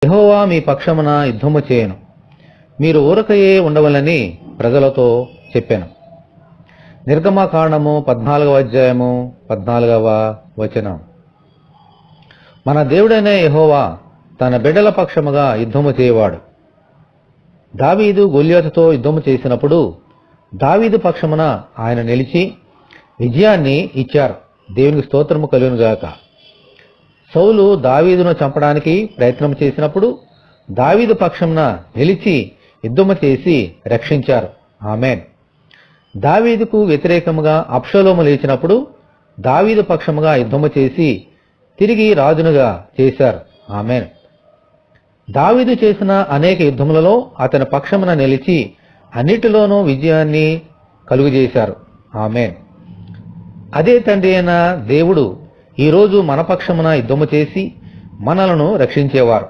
యెహోవా మీ పక్షమున యుద్ధము చేయను, మీరు ఊరకయే ఉండవలని ప్రజలతో చెప్పాను. నిర్గమకాండము 14వ అధ్యాయము 14వ వచనం. మన దేవుడైన యెహోవా తన బిడ్డల పక్షముగా యుద్ధము చేయవాడు. దావీదు గొల్యాతుతో యుద్ధము చేసినప్పుడు దావీదు పక్షమున ఆయన నిలిచి విజయాన్ని ఇచ్చారు. దేవునికి స్తోత్రము కలుగునుగాక. సౌలు దావీదును చంపడానికి ప్రయత్నం చేసినప్పుడు దావీదు పక్షమున నిలిచి యుద్ధము చేసి రక్షించారు. ఆమేన్. దావీదుకు వ్యతిరేకముగా అబ్షాలోము లేచినప్పుడు దావీదు పక్షముగా యుద్ధము చేసి తిరిగి రాజునుగా చేశారు. ఆమేన్. దావీదు చేసిన అనేక యుద్ధములలో అతని పక్షమున నిలిచి అన్నిటిలోనూ విజయాన్ని కలుగజేశారు. ఆమేన్. అదే తండ్రి అయిన దేవుడు ఈరోజు మన పక్షమున యుద్ధము చేసి మనలను రక్షించేవారు.